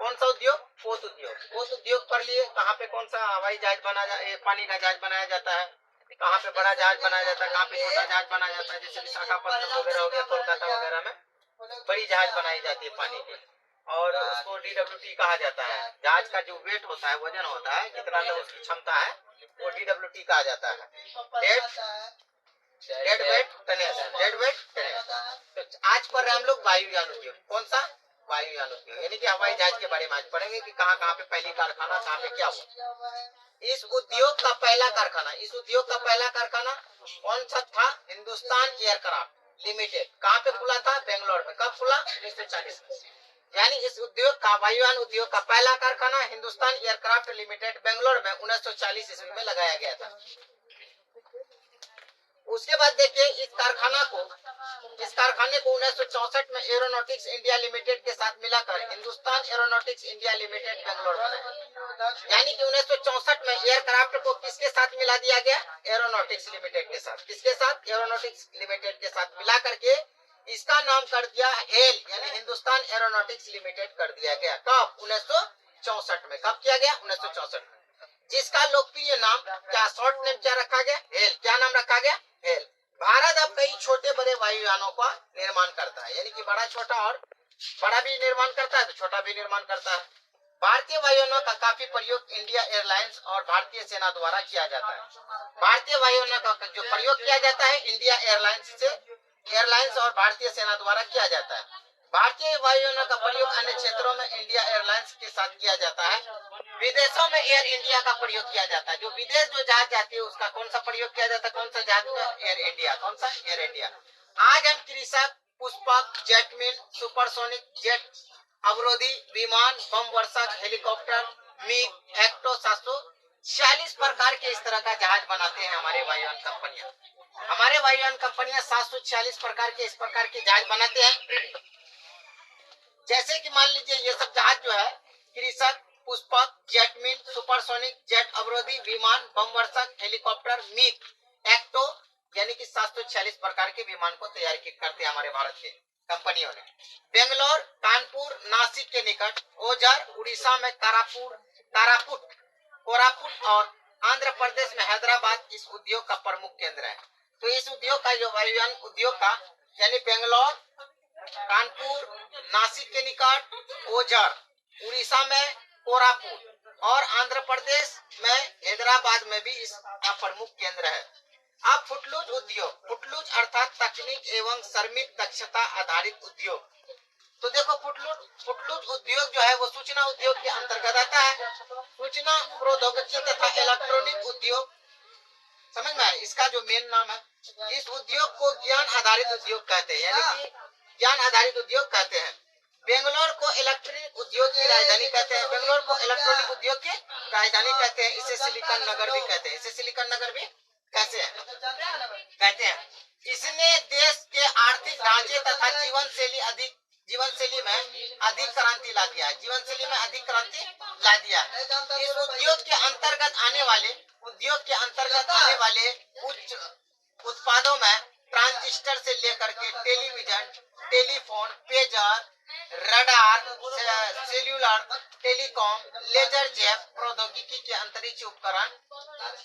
कौन सा उद्योग? पोत उद्योग। पोत उद्योग पर लिए कहाँ पे कौन सा हवाई जहाज पानी का जहाज बनाया जाता है, कहाँ पे बड़ा जहाज बनाया जाता है, कहाँ पे छोटा जहाज बनाया जाता है। जैसे विशाखापट्टनम वगैरह हो गया, कोलकाता वगैरह में बड़ी जहाज बनाई जाती है पानी की, और उसको DWT कहा जाता है। जहाज का जो वेट होता है, वजन होता है, कितना तो उसकी क्षमता है, वो DWT कहा जाता है। Dead weight tonnage. तो आज पढ़ रहे हम लोग वायुयान उद्योग। कौन सा? वायुयान उद्योग, यानी कि हवाई जहाज के बारे में आज पढ़ेंगे कि कहाँ कहाँ पे पहली कारखाना, कहाँ पे क्या हुआ। इस उद्योग का पहला कारखाना कौन सा था? Hindustan aircraft limited. कहाँ पे खुला था? बेंगलोर में। कब खुला? 1940 में। यानी इस उद्योग का, वायुयान उद्योग का पहला कारखाना हिंदुस्तान एयरक्राफ्ट लिमिटेड बेंगलोर में 1940 ईस्वी में लगाया गया था। उसके बाद देखिए इस कारखाने को 1964 में एरोनॉटिक्स इंडिया लिमिटेड के साथ मिलाकर Hindustan aeronautics India limited Bangalore बनाया। यानी कि 1964 में एयरक्राफ्ट को किसके साथ मिला दिया गया? एरोनॉटिक्स लिमिटेड के साथ। किसके साथ? एरोनॉटिक्स लिमिटेड के साथ मिला करके इसका नाम कर दिया हेल, यानी हिंदुस्तान एरोनॉटिक्स लिमिटेड कर दिया गया। कब? 1964 में। कब किया गया? 1964 में। जिसका लोकप्रिय नाम, क्या शॉर्ट नेम क्या रखा गया? हेल। क्या नाम रखा गया? हेल। भारत अब कई छोटे बड़े वायुयानों का निर्माण करता है, यानी कि बड़ा छोटा और बड़ा भी निर्माण करता है तो छोटा भी निर्माण करता है। भारतीय वायुयानों का काफी प्रयोग इंडिया एयरलाइंस और भारतीय सेना द्वारा किया जाता है। भारतीय वायुयानों का जो प्रयोग किया जाता है इंडिया एयरलाइंस और भारतीय सेना द्वारा किया जाता है। भारतीय वायुयानों का प्रयोग अन्य क्षेत्रों में इंडिया एयरलाइंस के साथ किया जाता है। विदेशों में एयर इंडिया का प्रयोग किया जाता है। जो विदेश जो जहाज जाती है उसका कौन सा प्रयोग किया जाता है? कौन सा जहाज का? Air India. कौन सा? Air India. आज हम कृषक, पुष्पक, जेटमिन, सुपरसोनिक जेट, अवरोधी, विमान, बम वर्षक, हेलीकॉप्टर, मिग, एक्टो 746 प्रकार के इस तरह का जहाज बनाते हैं हमारे वायुयान कंपनियां। 746 प्रकार के इस प्रकार के जहाज बनाते हैं। जैसे कि मान लीजिए ये सब जहाज जो है कृषक, पुष्पक, जेटमिन, सुपरसोनिक जेट, अवरोधी, विमान, बम वर्षक, हेलीकॉप्टर, मिग, एक्टो, यानी कि 746 प्रकार के विमान को तैयार करते हैं हमारे भारत के कंपनियों ने। बेंगलोर, कानपुर, नासिक के निकट ओझर, उड़ीसा में कोरापुट और आंध्र प्रदेश में हैदराबाद इस उद्योग का प्रमुख केंद्र है। तो इस उद्योग का, जो वायुयान उद्योग का, यानी बेंगलोर, कानपुर, नासिक के निकट ओझर, उड़ीसा में कोरापुट और आंध्र प्रदेश में हैदराबाद में भी इसका प्रमुख केंद्र है। अब फुटलूज उद्योग, फुटलूज अर्थात तकनीक एवं श्रमिक दक्षता आधारित उद्योग। तो देखो फुटलूज उद्योग जो है वो सूचना उद्योग के अंतर्गत आता है। सूचना प्रौद्योगिकी तथा इलेक्ट्रॉनिक उद्योग, समझ में आया? इसका जो मेन नाम है, इस उद्योग को ज्ञान आधारित उद्योग कहते हैं, यानी कि ज्ञान आधारित उद्योग कहते हैं। बेंगलोर को इलेक्ट्रॉनिक उद्योग की राजधानी कहते हैं। बेंगलोर को इलेक्ट्रॉनिक उद्योग की राजधानी कहते हैं। इसे सिलिकॉन नगर भी कहते हैं। इसे सिलिकॉन नगर भी कहते हैं। इसने देश के आर्थिक ढांचे तथा जीवन शैली में अधिक क्रांति ला दिया है। इस उद्योग के अंतर्गत आने वाले उच्च उत्पादों में ट्रांजिस्टर से लेकर के television, telephone, pager, radar, cellular, telecom, laser jet प्रौद्योगिकी के अंतरिक्ष उपकरण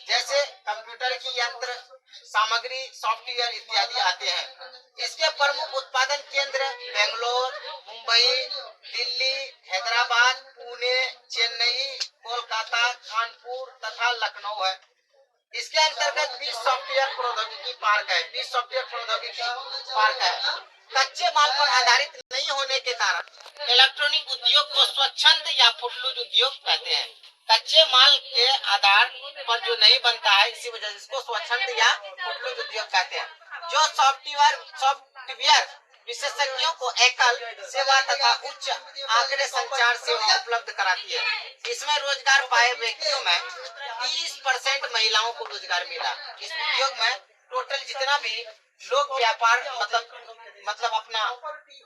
जैसे कंप्यूटर की यंत्र सामग्री, सॉफ्टवेयर इत्यादि आते हैं। इसके प्रमुख उत्पादन केंद्र बेंगलोर, मुंबई, दिल्ली, हैदराबाद, पुणे, चेन्नई, कोलकाता, कानपुर तथा लखनऊ है। इसके अंतर्गत 20 सॉफ्टवेयर प्रौद्योगिकी पार्क है। कच्चे माल पर आधारित नहीं होने के कारण इलेक्ट्रॉनिक उद्योग को स्वच्छंद या फुटलूज उद्योग कहते हैं। कच्चे माल के आधार पर जो नहीं बनता है, इसी वजह से इसको स्वच्छंद या फुटलूज उद्योग कहते हैं। जो सॉफ्टवेयर विशेषज्ञों को एकल सेवा तथा उच्च आंकड़े संचार सेवा उपलब्ध कराती है। इसमें रोजगार पाए व्यक्तियों में 30% महिलाओं को रोजगार मिला। इस उद्योग में टोटल जितना भी लोग व्यापार मतलब अपना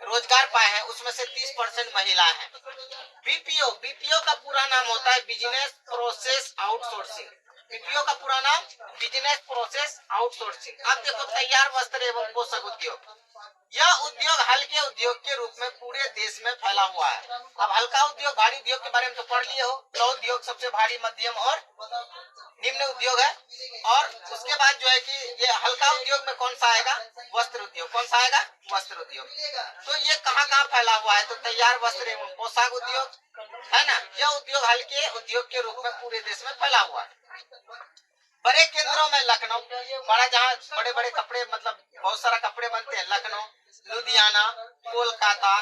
रोजगार पाए हैं उसमें से 30% महिला हैं। बीपीओ का पूरा नाम होता है बिजनेस प्रोसेस आउटसोर्सिंग। बीपीओ का पूरा नाम बिजनेस प्रोसेस आउटसोर्सिंग। अब देखो तैयार वस्त्र एवं पोषक उद्योग, यह उद्योग हल्के उद्योग के रूप में पूरे देश में फैला हुआ है। अब हल्का उद्योग, भारी उद्योग के बारे में तो पढ़ लिए हो। लौह उद्योग सबसे भारी, मध्यम और निम्न उद्योग है। और उसके बाद जो है कि ये हल्का उद्योग में कौन सा आएगा? वस्त्र उद्योग। कौन सा आएगा? वस्त्र उद्योग। तो ये कहाँ कहाँ फैला हुआ है? तो तैयार वस्त्र एवं पोशाक उद्योग है ना, यह उद्योग हल्के उद्योग के रूप में पूरे देश में फैला हुआ है। बड़े केंद्रों में लखनऊ, बड़ा जहाँ बड़े बड़े कपड़े, मतलब बहुत सारा कपड़े बनते हैं, लखनऊ, लुधियाना, कोलकाता,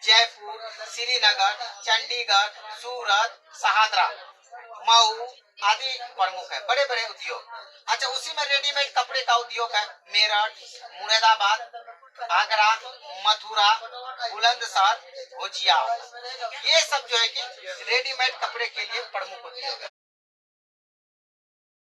जयपुर, श्रीनगर, चंडीगढ़, सूरत, शाहदरा, मऊ आदि प्रमुख है, बड़े बड़े उद्योग। अच्छा, उसी में रेडीमेड कपड़े का उद्योग है। मेरठ, मुरादाबाद, आगरा, मथुरा, बुलंदशहर, भुजिया, ये सब जो है कि रेडीमेड कपड़े के लिए प्रमुख उद्योग है।